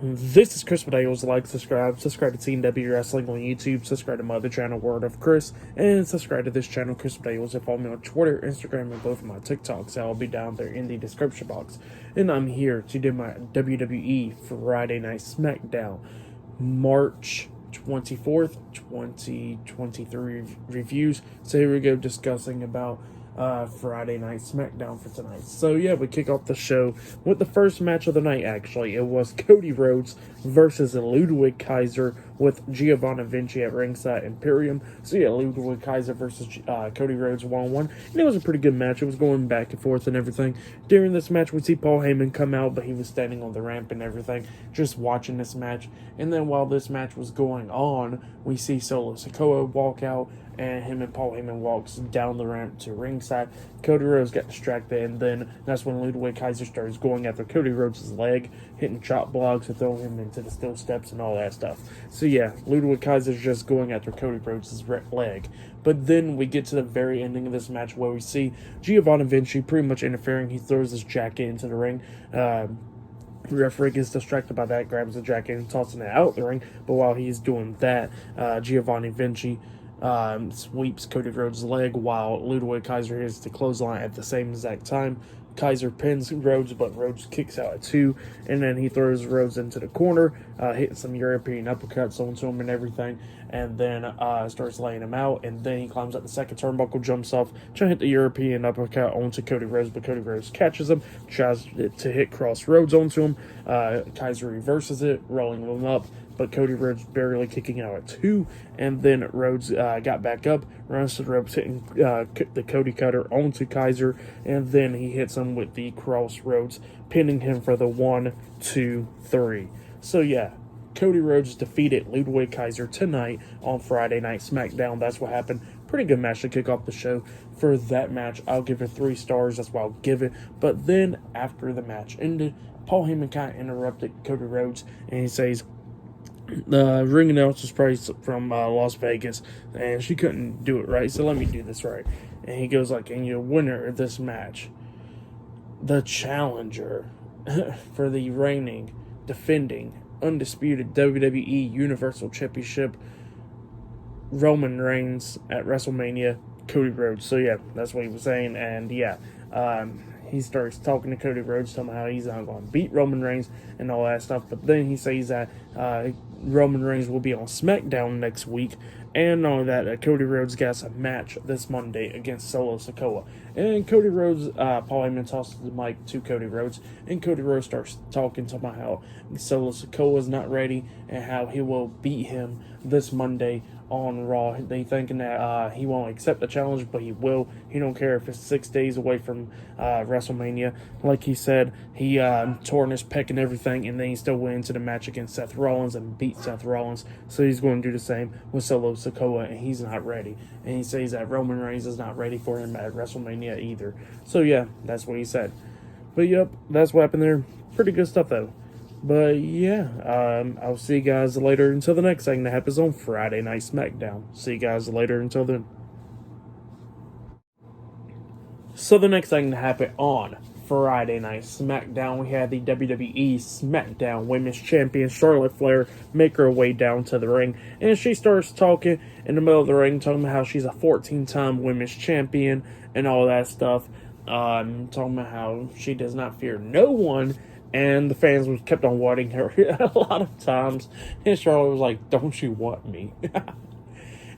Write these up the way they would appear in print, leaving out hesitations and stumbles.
This is Chris Medeiros. Like, subscribe to Team W Wrestling on YouTube, subscribe to my other channel, Word of Chris, and subscribe to this channel, Chris Medeiros, and follow me on Twitter, Instagram, and both of my TikToks. I'll be down there in the description box. And I'm here to do my WWE Friday Night SmackDown, March 24th, 2023 reviews. So here we go, discussing about Friday Night SmackDown for tonight. So yeah, we kick off the show with the first match of the night. Actually, it was Cody Rhodes versus Ludwig Kaiser with Giovanni Vinci at ringside Imperium. So yeah, Ludwig Kaiser versus Cody Rhodes 1-on-1, and it was a pretty good match. It was going back and forth and everything. During this match, we see Paul Heyman come out, but he was standing on the ramp and everything, just watching this match. And then while this match was going on, we see Solo Sikoa walk out, and him and Paul Heyman walks down the ramp to ringside. Cody Rhodes got distracted, and then that's when Ludwig Kaiser starts going after Cody Rhodes' leg, hitting chop blocks and throwing him into the steel steps and all that stuff. So yeah, Ludwig Kaiser's just going after Cody Rhodes' leg. But then we get to the very ending of this match where we see Giovanni Vinci pretty much interfering. He throws his jacket into the ring. Referee gets distracted by that, grabs the jacket and tosses it out the ring. But while he's doing that, Giovanni Vinci sweeps Cody Rhodes' leg while Ludwig Kaiser hits the clothesline at the same exact time. Kaiser pins Rhodes, but Rhodes kicks out at 2, and then he throws Rhodes into the corner, hitting some European uppercuts onto him and everything, and then starts laying him out, and then he climbs up the second turnbuckle, jumps off, trying to hit the European uppercut onto Cody Rhodes, but Cody Rhodes catches him, tries to hit Cross Rhodes onto him. Kaiser reverses it, rolling him up, but Cody Rhodes barely kicking out at 2, and then Rhodes got back up, runs to the ropes, hitting the Cody Cutter onto Kaiser, and then he hits him with the Cross Rhodes, pinning him for the 1, 2, 3. So yeah, Cody Rhodes defeated Ludwig Kaiser tonight on Friday Night SmackDown. That's what happened. Pretty good match to kick off the show. For that match, I'll give it 3 stars. That's what I'll give it. But then, after the match ended, Paul Heyman kind of interrupted Cody Rhodes, and he says, the ring announcer's price from Las Vegas, and she couldn't do it right, so let me do this right. And he goes like, and your winner of this match, the challenger for the reigning, defending, undisputed WWE Universal Championship, Roman Reigns at WrestleMania, Cody Rhodes. So yeah, that's what he was saying, and yeah, he starts talking to Cody Rhodes, telling him how he's not going to beat Roman Reigns and all that stuff. But then he says that Roman Reigns will be on SmackDown next week. And not only that, Cody Rhodes gets a match this Monday against Solo Sikoa. And Cody Rhodes, Paul Heyman tosses the mic to Cody Rhodes. And Cody Rhodes starts talking to him about how Solo Sikoa is not ready and how he will beat him this Monday on Raw. They thinking that he won't accept the challenge, but he will. He don't care if it's 6 days away from WrestleMania. Like he said, he tore his pec and everything, and then he still went into the match against Seth Rollins and beat Seth Rollins. So he's going to do the same with Solo Sikoa, and he's not ready. And he says that Roman Reigns is not ready for him at WrestleMania either. So yeah, that's what he said. But yep, that's what happened there. Pretty good stuff though. But yeah, I'll see you guys later until the next thing that happens on Friday Night SmackDown. See you guys later until then. So the next thing to happen on Friday Night SmackDown, we had the WWE SmackDown Women's Champion Charlotte Flair make her way down to the ring, and she starts talking in the middle of the ring, talking about how she's a 14-time Women's Champion and all that stuff. Talking about how she does not fear no one. And the fans kept on wanting her a lot of times. And Charlotte was like, don't you want me?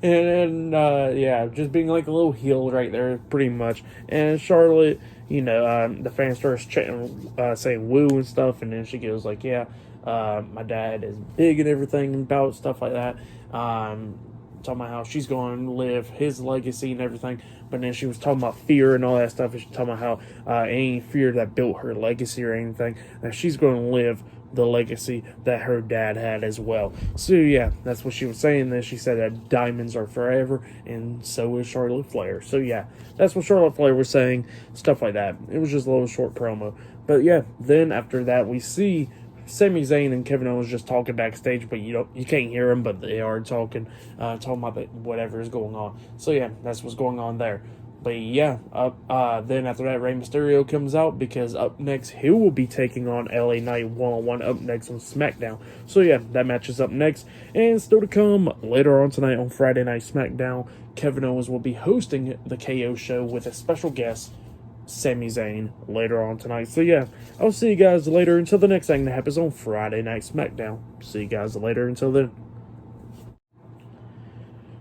and yeah, just being like a little heel right there, pretty much. And Charlotte, the fans starts chanting, saying woo and stuff. And then she goes like, yeah, my dad is big and everything about stuff like that. Talking about how she's going to live his legacy and everything. But then she was talking about fear and all that stuff. And she's talking about how any fear that built her legacy or anything, that she's going to live the legacy that her dad had as well. So yeah, that's what she was saying. Then she said that diamonds are forever, and so is Charlotte Flair. So yeah, that's what Charlotte Flair was saying, stuff like that. It was just a little short promo. But yeah, then after that we see Sami Zayn and Kevin Owens just talking backstage, but you can't hear them, but they are talking about whatever is going on. So yeah, that's what's going on there. But yeah, then after that, Rey Mysterio comes out because up next he will be taking on LA Knight one-on-one up next on SmackDown. So yeah, that match is up next. And still to come later on tonight on Friday Night SmackDown, Kevin Owens will be hosting the KO show with a special guest, Sami Zayn, later on tonight. So yeah, I'll see you guys later until the next thing that happens on Friday Night SmackDown. See you guys later until then.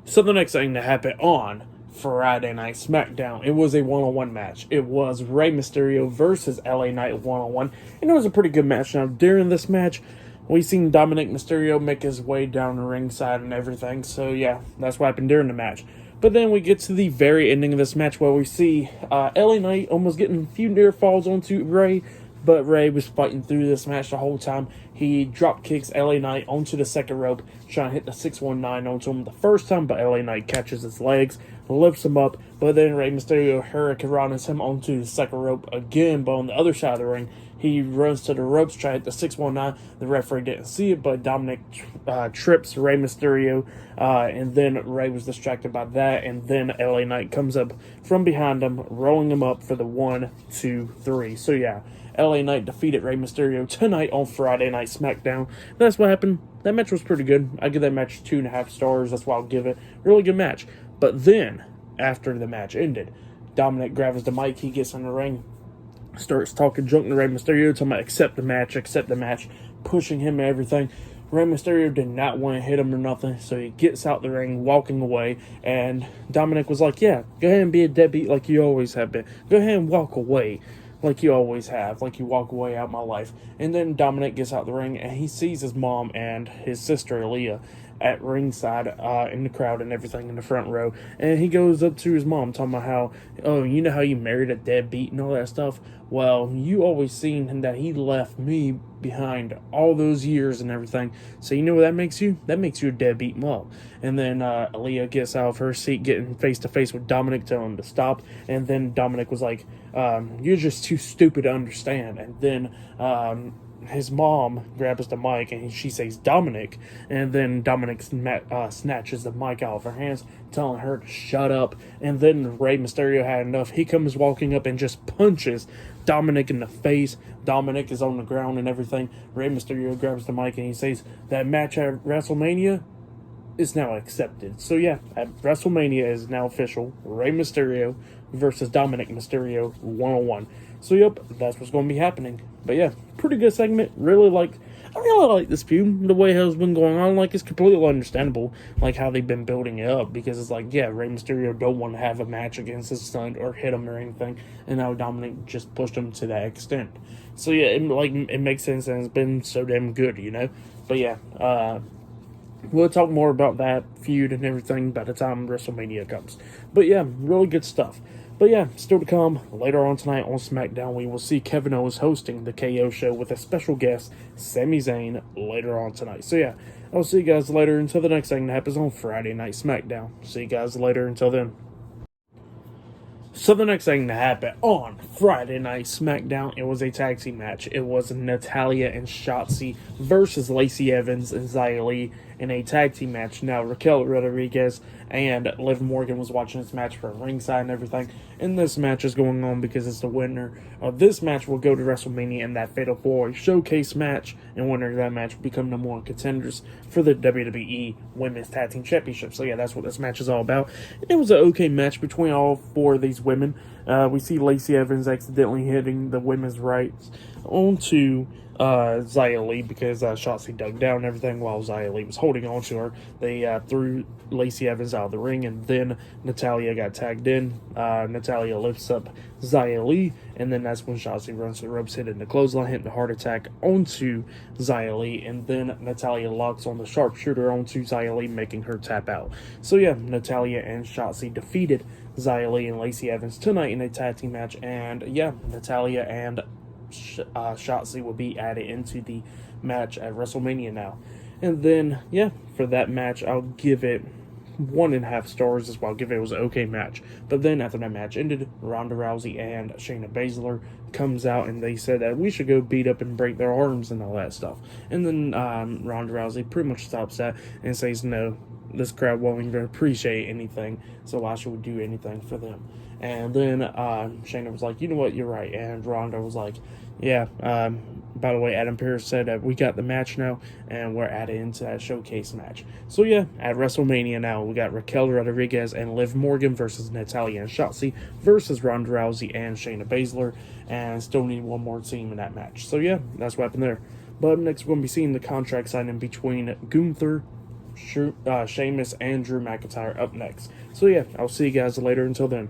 So the next thing that happened on Friday Night SmackDown, it was a one-on-one match. It was Rey Mysterio versus LA Knight one-on-one, and it was a pretty good match. Now, during this match, we seen Dominic Mysterio make his way down the ringside and everything, so yeah, that's what happened during the match. But then we get to the very ending of this match where we see LA Knight almost getting a few near falls onto Rey, but Rey was fighting through this match the whole time. He drop kicks LA Knight onto the second rope, trying to hit the 619 onto him the first time, but LA Knight catches his legs, lifts him up, but then Rey Mysterio hurricanranas him onto the second rope again, but on the other side of the ring, he runs to the ropes, trying to hit the 619. The referee didn't see it, but Dominic trips Rey Mysterio, and then Rey was distracted by that, and then LA Knight comes up from behind him, rolling him up for the 1, 2, 3. So yeah, LA Knight defeated Rey Mysterio tonight on Friday Night SmackDown. That's what happened. That match was pretty good. I give that match 2.5 stars. That's why I'll give it. Really good match. But then, after the match ended, Dominic grabs the mic. He gets in the ring, starts talking junk to Rey Mysterio, talking about accept the match, pushing him and everything. Rey Mysterio did not want to hit him or nothing, so he gets out the ring, walking away, and Dominic was like, yeah, go ahead and be a deadbeat like you always have been. Go ahead and walk away like you always have, like you walk away out of my life. And then Dominic gets out the ring, and he sees his mom and his sister, Aaliyah, at ringside in the crowd and everything in the front row. And he goes up to his mom, talking about how, oh, you know how you married a deadbeat and all that stuff? Well, you always seen that he left me behind all those years and everything. So you know what that makes you? That makes you a deadbeat mom. And then Aaliyah gets out of her seat, getting face to face with Dominic, telling him to stop. And then Dominic was like, you're just too stupid to understand. And then his mom grabs the mic and she says Dominic, and then Dominic snatches the mic out of her hands, telling her to shut up. And then Rey Mysterio had enough. He comes walking up and just punches Dominic in the face. Dominic is on the ground and everything. Rey Mysterio grabs the mic and he says that match at WrestleMania is now accepted. So yeah, at WrestleMania is now official. Rey Mysterio versus Dominic Mysterio one-on-one. So yep, that's what's going to be happening. But yeah, pretty good segment. I really like this feud. The way it's been going on, like, it's completely understandable, like, how they've been building it up. Because it's like, yeah, Rey Mysterio don't want to have a match against his son or hit him or anything. And now Dominic just pushed him to that extent. So yeah, it makes sense, and it's been so damn good, you know? But yeah, we'll talk more about that feud and everything by the time WrestleMania comes. But yeah, really good stuff. But yeah, still to come later on tonight on SmackDown, we will see Kevin Owens hosting the KO show with a special guest, Sami Zayn, later on tonight. So yeah, I'll see you guys later until the next thing that happens on Friday Night SmackDown. See you guys later until then. So the next thing that happened on Friday Night SmackDown, it was a tag team match. It was Natalia and Schatzi versus Lacey Evans and Xia Li in a tag team match. Now, Raquel Rodriguez and Liv Morgan was watching this match from ringside and everything. And this match is going on because it's the winner of this match will go to WrestleMania in that Fatal 4-Way Showcase match. And winner of that match will become number one contenders for the WWE Women's Tag Team Championship. So yeah, that's what this match is all about. It was an okay match between all four of these women. We see Lacey Evans accidentally hitting the women's rights onto Xia Li because Shotzi dug down and everything while Xia Li was holding on to her. They threw Lacey Evans out of the ring, and then Natalia got tagged in. Natalia lifts up Xia Li, and then that's when Shotzi runs the ropes, hitting the clothesline, hitting the heart attack onto Xia Li, and then Natalia locks on the sharpshooter onto Xia Li, making her tap out. So yeah, Natalia and Shotzi defeated Xia Li and Lacey Evans tonight in a tag team match, and yeah, Natalia and Shotzi will be added into the match at WrestleMania now. And then, yeah, for that match, I'll give it 1.5 stars as well. I'll give it was an okay match. But then after that match ended, Ronda Rousey and Shayna Baszler comes out and they said that we should go beat up and break their arms and all that stuff. And then Ronda Rousey pretty much stops that and says no. this crowd won't even appreciate anything, so why should we do anything for them? And then Shayna was like, you know what, you're right. And Ronda was like, yeah, by the way, Adam Pearce said that we got the match now, and we're added into that showcase match. So yeah, at WrestleMania now, we got Raquel Rodriguez and Liv Morgan versus Natalia and Schatzi versus Ronda Rousey and Shayna Baszler, and still need one more team in that match. So yeah, that's what happened there. But next, we're going to be seeing the contract signing between Gunther, Sheamus, and Drew McIntyre up next. So yeah, I'll see you guys later. Until then.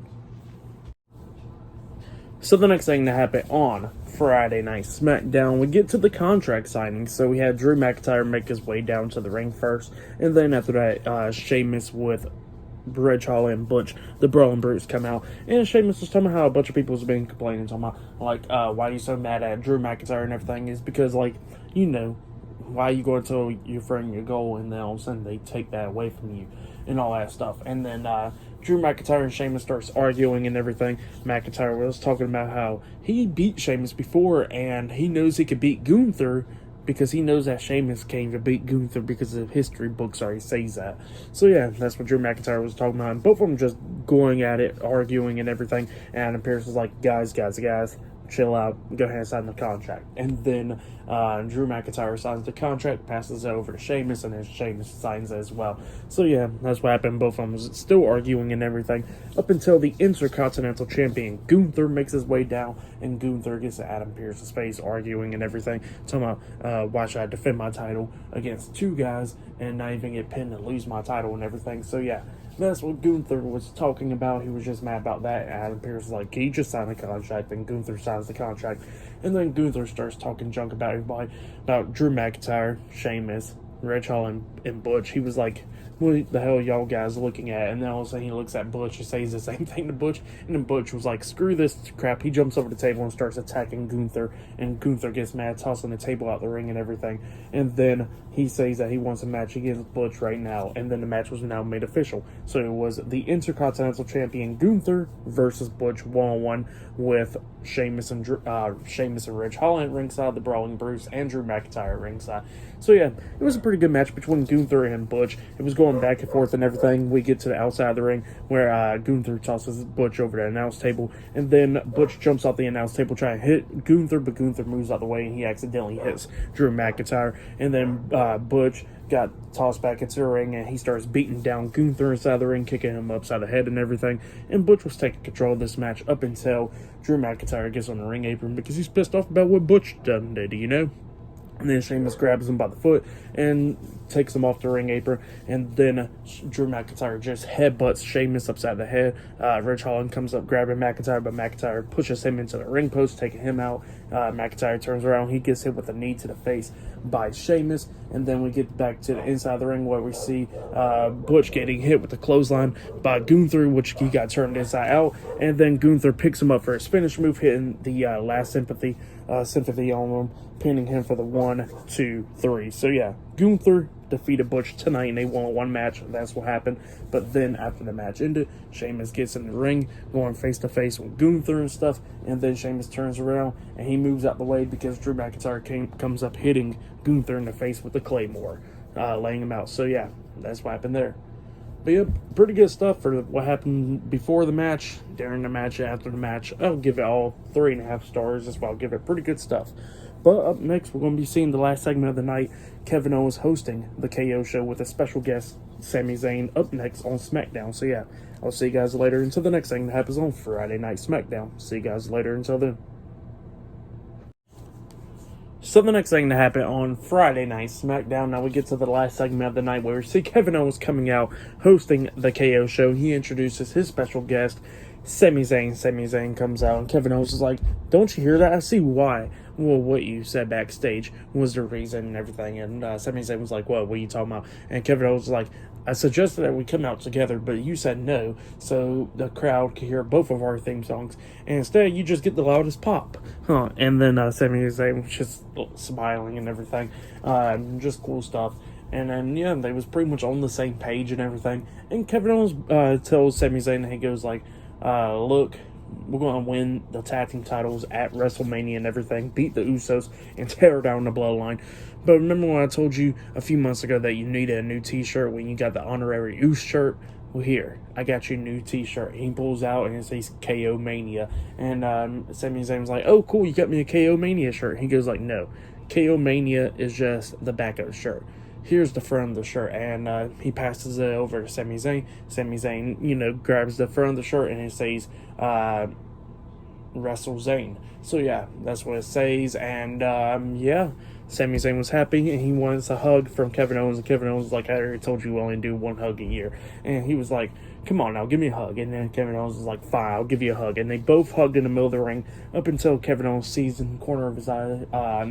So the next thing that happened on Friday Night SmackDown, we get to the contract signing. So we had Drew McIntyre make his way down to the ring first, and then after that, Sheamus with Reg Hall and Butch, the Brawling Brutes, come out, and Sheamus was talking about how a bunch of people has been complaining, talking about, like, why are you so mad at Drew McIntyre and everything, is because, like, you know, why you going to tell your friend your goal, and then all of a sudden they take that away from you, and all that stuff. And then Drew McIntyre and Sheamus starts arguing and everything. McIntyre was talking about how he beat Sheamus before, and he knows he could beat Gunther, because he knows that Sheamus can't even beat Gunther because the history books already says that. So yeah, that's what Drew McIntyre was talking about. And both of them just going at it, arguing and everything. And Adam Pearce was like, guys, chill out, go ahead and sign the contract. And then Drew McIntyre signs the contract, passes it over to Sheamus, and then Sheamus signs it as well. So yeah, that's what happened. Both of them was still arguing and everything, up until the Intercontinental Champion Gunther makes his way down, and Gunther gets to Adam Pearce's face, arguing and everything, talking about why should I defend my title against two guys and not even get pinned and lose my title and everything. So yeah, that's what Gunther was talking about. He was just mad about that. Adam Pearce was like, he just signed the contract, and Gunther signs the contract. And then Gunther starts talking junk about everybody, about Drew McIntyre, Sheamus, Reg Hall, and Butch. He was like, what the hell y'all guys looking at? And then all of a sudden he looks at Butch and says the same thing to Butch. And then Butch was like, screw this crap. He jumps over the table and starts attacking Gunther. And Gunther gets mad, tossing the table out the ring and everything. And then he says that he wants a match against Butch right now. And then the match was now made official. So it was the Intercontinental Champion Gunther versus Butch one-on-one with Sheamus and Reg Hall at ringside, the Brawling Brutes, and Drew McIntyre at ringside. So yeah, it was a pretty good match between Gunther and Butch. It was going back and forth and everything. We get to the outside of the ring where Gunther tosses Butch over the announce table, and then Butch jumps off the announce table trying to hit Gunther, but Gunther moves out the way and he accidentally hits Drew McIntyre. And then Butch got tossed back into the ring, and he starts beating down Gunther inside the ring, kicking him upside the head and everything. And Butch was taking control of this match up until Drew McIntyre gets on the ring apron because he's pissed off about what Butch done did, you know? And then Sheamus grabs him by the foot and takes him off the ring apron. And then Drew McIntyre just headbutts Sheamus upside the head. Reg Holland comes up grabbing McIntyre, but McIntyre pushes him into the ring post, taking him out. McIntyre turns around. He gets hit with a knee to the face by Sheamus. And then we get back to the inside of the ring where we see Butch getting hit with the clothesline by Gunther, which he got turned inside out. And then Gunther picks him up for his finish move, hitting the last sympathy on him, pinning him for the 1, 2, 3. So yeah, Gunther defeated Butch tonight in a one-on-one match. That's what happened. But then after the match ended, Sheamus gets in the ring, going face-to-face with Gunther and stuff, and then Sheamus turns around and he moves out the way because Drew McIntyre comes up hitting Gunther in the face with the Claymore, laying him out. So yeah, that's what happened there. But yeah, pretty good stuff for what happened before the match, during the match, after the match. I'll give it all 3.5 stars. That's why I'll give it pretty good stuff. But up next, we're going to be seeing the last segment of the night. Kevin Owens hosting the KO show with a special guest, Sami Zayn, up next on SmackDown. So yeah, I'll see you guys later until the next thing that happens on Friday Night SmackDown. See you guys later until then. So the next thing to happen on Friday Night SmackDown, now we get to the last segment of the night where we see Kevin Owens coming out, hosting the KO show. He introduces his special guest, Sami Zayn. Sami Zayn comes out, and Kevin Owens is like, don't you hear that? I see why. Well, what you said backstage was the reason and everything. And Sami Zayn was like, what are you talking about? And Kevin Owens was like, I suggested that we come out together, but you said no, so the crowd could hear both of our theme songs. And instead, you just get the loudest pop. And then Sami Zayn was just smiling and everything. Just cool stuff. And then, yeah, they was pretty much on the same page and everything. And Kevin Owens tells Sami Zayn, he goes like, look, we're going to win the tag team titles at WrestleMania and everything, beat the Usos, and tear down the bloodline. But remember when I told you a few months ago that you needed a new t-shirt when you got the honorary Us shirt? Well, here, I got you a new t-shirt. He pulls out and it says KO Mania. And Sami Zayn's like, oh, cool, you got me a KO Mania shirt. He goes like, no, KO Mania is just the back of the shirt. Here's the front of the shirt. And he passes it over to Sami Zayn. Sami Zayn, grabs the front of the shirt and it says, Wrestle Zayn. So yeah, that's what it says. And yeah, Sami Zayn was happy and he wants a hug from Kevin Owens, and Kevin Owens was like, I already told you we only do one hug a year. And he was like, come on now, give me a hug. And then Kevin Owens was like, fine, I'll give you a hug. And they both hugged in the middle of the ring up until Kevin Owens sees in the corner of his eye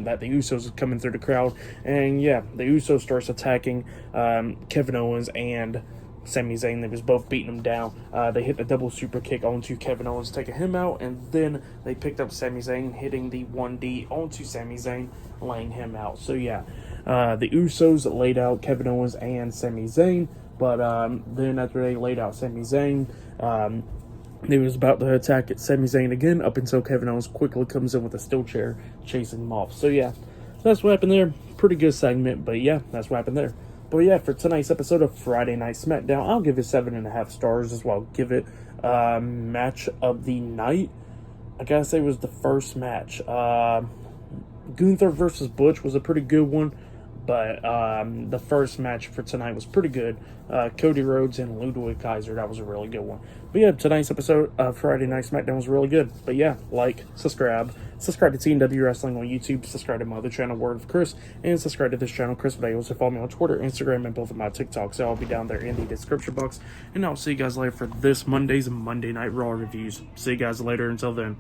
that the Usos are coming through the crowd. And yeah, the Usos starts attacking Kevin Owens and Sami Zayn. They was both beating him down. They hit the double super kick onto Kevin Owens, taking him out, and then they picked up Sami Zayn, hitting the 1D onto Sami Zayn, laying him out. So yeah, the Usos laid out Kevin Owens and Sami Zayn, but then after they laid out Sami Zayn, they was about to attack Sami Zayn again, up until Kevin Owens quickly comes in with a steel chair, chasing him off. So yeah, that's what happened there. Pretty good segment, but yeah, that's what happened there. But yeah, for tonight's episode of Friday Night SmackDown, I'll give it 7.5 stars as well. Give it match of the night. I gotta say it was the first match. Gunther versus Butch was a pretty good one, but the first match for tonight was pretty good. Cody Rhodes and Ludwig Kaiser, that was a really good one. But yeah, tonight's episode of Friday Night SmackDown was really good. But yeah, like, subscribe to TNW Wrestling on YouTube, subscribe to my other channel, Word of Chris, and subscribe to this channel, Chris Videos, and follow me on Twitter, Instagram, and both of my TikToks. So I'll be down there in the description box. And I'll see you guys later for this Monday's Monday Night Raw reviews. See you guys later. Until then.